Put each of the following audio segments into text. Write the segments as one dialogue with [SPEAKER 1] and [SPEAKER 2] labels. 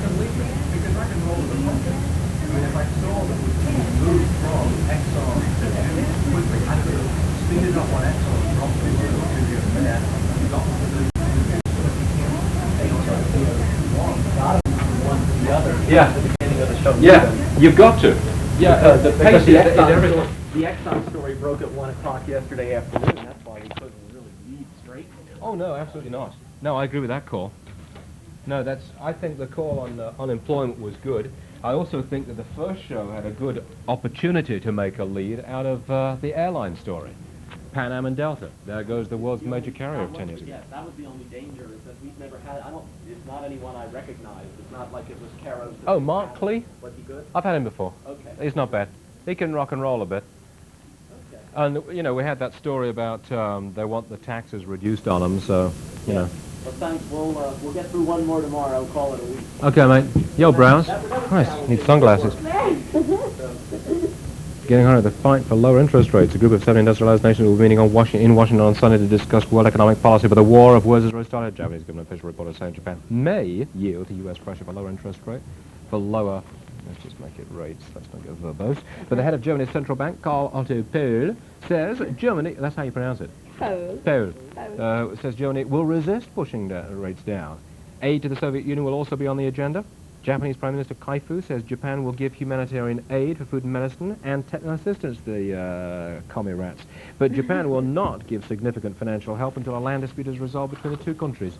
[SPEAKER 1] because I can roll the market. I mean, if I saw that we moved from Exxon to quickly, I could have speeded up on Exxon, dropped the oil to the bed, and got to the
[SPEAKER 2] Yeah.
[SPEAKER 1] the beginning of the show.
[SPEAKER 2] Yeah, you've got to. Yeah, the pace is everything.
[SPEAKER 1] The Exxon story broke at 1 o'clock yesterday afternoon. That's why we couldn't really read straight.
[SPEAKER 2] Oh, no, absolutely not. No, I agree with that call. No, I think the call on unemployment was good. I also think that the first show had a good opportunity to make a lead out of the airline story. Pan Am and Delta. There goes the world's major carrier of 10 years ago.
[SPEAKER 1] Yes, that was the only danger, is that we've never had, it's not anyone I recognize. It's not like it was Caro's.
[SPEAKER 2] Oh, Mark Clee?
[SPEAKER 1] Was he good?
[SPEAKER 2] I've had him before.
[SPEAKER 1] Okay.
[SPEAKER 2] He's not bad. He can rock and roll a bit.
[SPEAKER 1] Okay.
[SPEAKER 2] And, you know, we had that story about they want the taxes reduced on them, so, you know.
[SPEAKER 1] Well, thanks. We'll get through one more tomorrow. I'll call it a week.
[SPEAKER 2] Okay, mate. Yo, Browns. Nice. Need sunglasses. Getting on with the fight for lower interest rates. A group of 7 industrialized nations will be meeting in Washington on Sunday to discuss world economic policy, but the war of words has already started. Japanese government official reporter saying Japan may yield to U.S. pressure for lower interest rate, let's just make it rates, let's not go verbose. But the head of Germany's central bank, Karl Otto Pohl, says Germany, that's how you pronounce it. Pohl. Says Germany will resist pushing rates down. Aid to the Soviet Union will also be on the agenda. Japanese Prime Minister Kaifu says Japan will give humanitarian aid for food and medicine and technical assistance to the commie rats. But Japan will not give significant financial help until a land dispute is resolved between the two countries.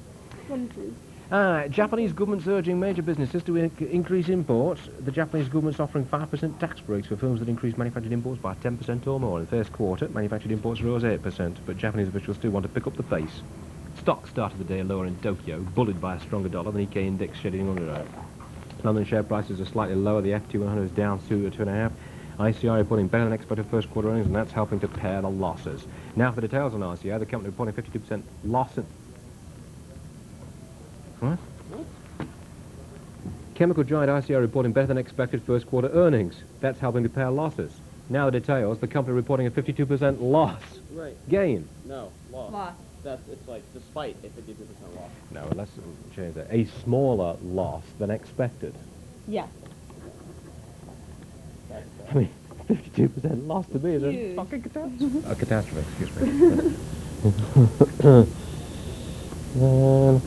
[SPEAKER 2] Japanese government's urging major businesses to increase imports. The Japanese government's offering 5% tax breaks for firms that increase manufactured imports by 10% or more. In the first quarter, manufactured imports rose 8%, but Japanese officials still want to pick up the pace. Stocks started the day lower in Tokyo, bullied by a stronger dollar than Nikkei index shedding under it. London share prices are slightly lower. The FT 100 is down 2.5. ICI reporting better than expected first quarter earnings, and that's helping to pare the losses. Now for the details on ICI, the company reporting 52% loss in... What? Chemical giant ICI reporting better than expected first quarter earnings. That's helping to pare losses. Now the details, the company reporting a 52% loss.
[SPEAKER 1] Right.
[SPEAKER 2] Gain.
[SPEAKER 1] No, loss. It's like despite a 52% loss.
[SPEAKER 2] No, let's change that. A smaller loss than expected.
[SPEAKER 3] Yeah.
[SPEAKER 2] I mean, 52% loss to me is a fucking catastrophe. A catastrophe, excuse me. Than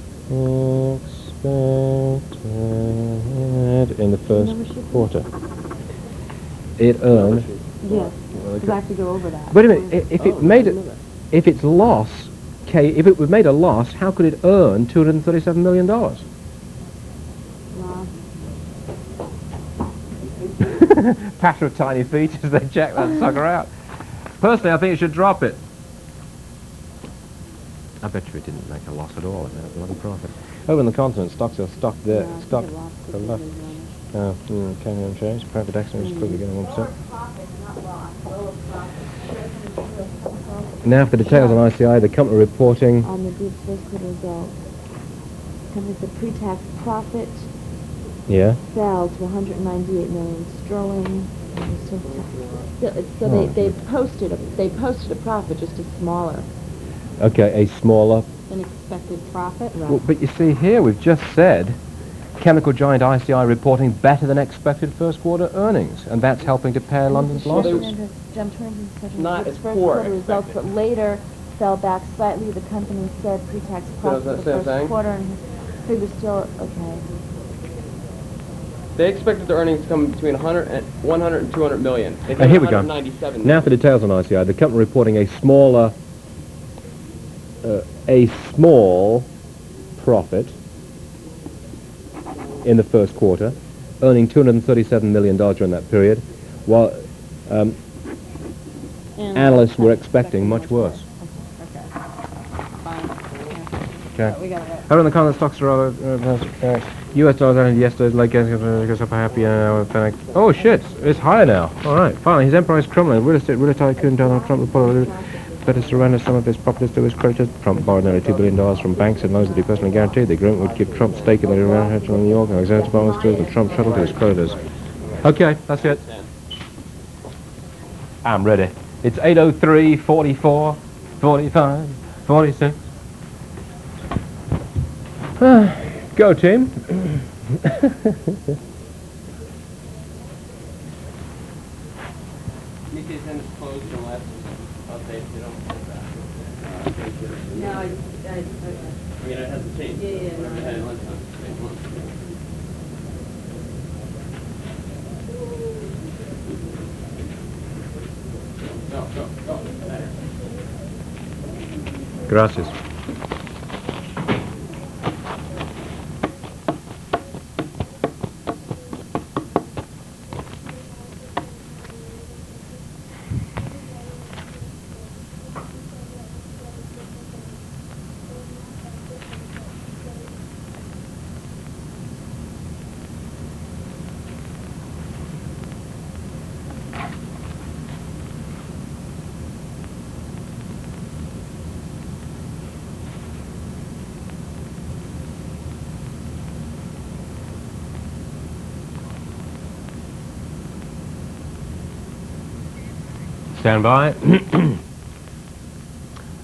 [SPEAKER 2] expected in the first quarter. It earned...
[SPEAKER 3] Yes, because I have to go over that.
[SPEAKER 2] Wait a minute, if its loss... if it made a loss, how could it earn $237 million?
[SPEAKER 3] Wow.
[SPEAKER 2] Patter of tiny feet as they check that sucker out. Personally, I think it should drop it. I bet you it didn't make a loss at all. It made a bloody profit. Over in the continent, stocks are stuck there.
[SPEAKER 3] Yeah,
[SPEAKER 2] Stuck to the left. Canyon unchanged. Private excellence is quickly getting 1%. Now for details on ICI, the company reporting...
[SPEAKER 3] On the group's first quarter results, the company's a pre-tax profit
[SPEAKER 2] Yeah?
[SPEAKER 3] fell to 198 million sterling. So they posted a profit, just a smaller
[SPEAKER 2] Okay, a smaller...
[SPEAKER 3] than expected profit. Right.
[SPEAKER 2] Well, but you see here, we've just said chemical giant ICI reporting better than expected first quarter earnings, and that's helping to pare London's losses.
[SPEAKER 1] Not
[SPEAKER 3] its
[SPEAKER 1] as
[SPEAKER 3] first
[SPEAKER 1] poor
[SPEAKER 3] quarter results, but later fell back slightly. The company said pre-tax profit for the first quarter, and figures still okay.
[SPEAKER 4] They expected the earnings to come between 100 and 200 million. They
[SPEAKER 2] And here we go.
[SPEAKER 4] 197
[SPEAKER 2] Now for details on ICI, the company reporting a small profit in the first quarter, earning $237 million during that period, while analysts were expecting much worse.
[SPEAKER 3] Okay. Fine.
[SPEAKER 2] Okay.
[SPEAKER 3] We got it.
[SPEAKER 2] Over in the continent, stocks are US dollars ended yesterday, like goes up happy. Oh shit, it's higher now. All right, finally, his empire is crumbling. Real tycoon Donald Trump reported better surrender some of his properties to his creditors. Trump borrowed nearly $2 billion from banks and loans that he personally guaranteed. The agreement would give Trump stake in the manufacturing in New York and Alexander's bonus to the Trump shuttle to his creditors. Okay, that's it. I'm ready. It's 8:03, 44, 45, 46. Go, team.
[SPEAKER 4] Nikkei's then is closed unless updates, you don't put that.
[SPEAKER 5] No,
[SPEAKER 4] I mean, it hasn't changed.
[SPEAKER 5] Yeah, yeah, no,
[SPEAKER 4] It had lunchtime, same month. Go. There.
[SPEAKER 2] Gracias. Stand by.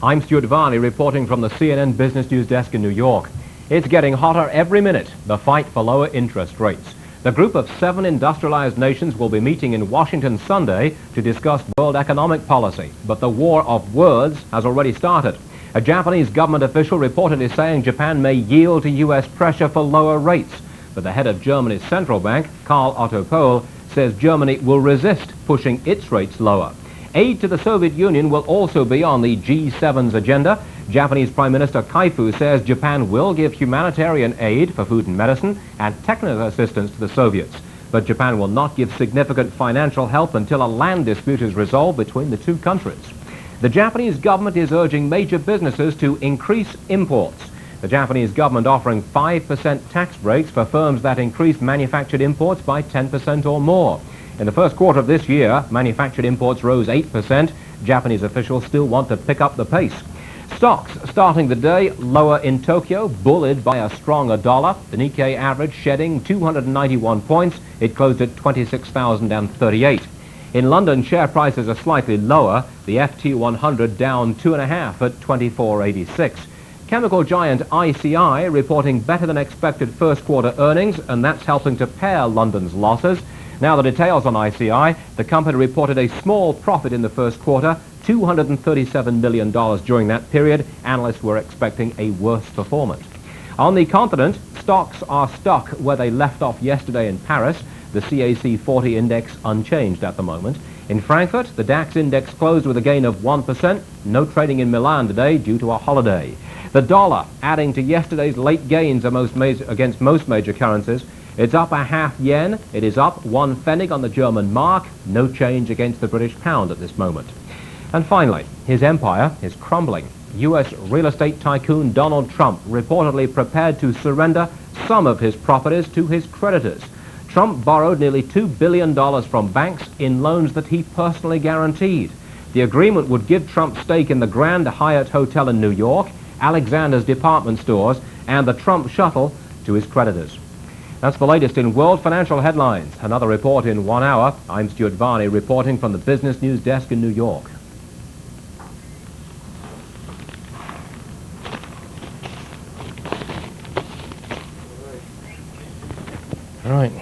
[SPEAKER 2] I'm Stuart Varney reporting from the CNN Business News Desk in New York. It's getting hotter every minute, the fight for lower interest rates. The group of 7 industrialized nations will be meeting in Washington Sunday to discuss world economic policy. But the war of words has already started. A Japanese government official reportedly saying Japan may yield to U.S. pressure for lower rates. But the head of Germany's central bank, Karl Otto Pohl, says Germany will resist pushing its rates lower. Aid to the Soviet Union will also be on the G7's agenda. Japanese Prime Minister Kaifu says Japan will give humanitarian aid for food and medicine and technical assistance to the Soviets. But Japan will not give significant financial help until a land dispute is resolved between the two countries. The Japanese government is urging major businesses to increase imports. The Japanese government offering 5% tax breaks for firms that increase manufactured imports by 10% or more. In the first quarter of this year, manufactured imports rose 8%. Japanese officials still want to pick up the pace. Stocks starting the day lower in Tokyo, bulled by a stronger dollar. The Nikkei average shedding 291 points. It closed at 26,038. In London, share prices are slightly lower. The FT 100 down 2.5 at 2486. Chemical giant ICI reporting better than expected first quarter earnings, and that's helping to pare London's losses. Now the details on ICI. The company reported a small profit in the first quarter, $237 million during that period. Analysts were expecting a worse performance. On the continent, stocks are stuck where they left off yesterday in Paris. The CAC 40 index unchanged at the moment. In Frankfurt, the DAX index closed with a gain of 1%. No trading in Milan today due to a holiday. The dollar adding to yesterday's late gains against most major currencies. It's up a half yen. It is up 1 pfennig on the German mark. No change against the British pound at this moment. And finally, his empire is crumbling. U.S. real estate tycoon Donald Trump reportedly prepared to surrender some of his properties to his creditors. Trump borrowed nearly $2 billion from banks in loans that he personally guaranteed. The agreement would give Trump stake in the Grand Hyatt Hotel in New York, Alexander's department stores, and the Trump shuttle to his creditors. That's the latest in world financial headlines. Another report in 1 hour. I'm Stuart Varney reporting from the Business News Desk in New York. All right.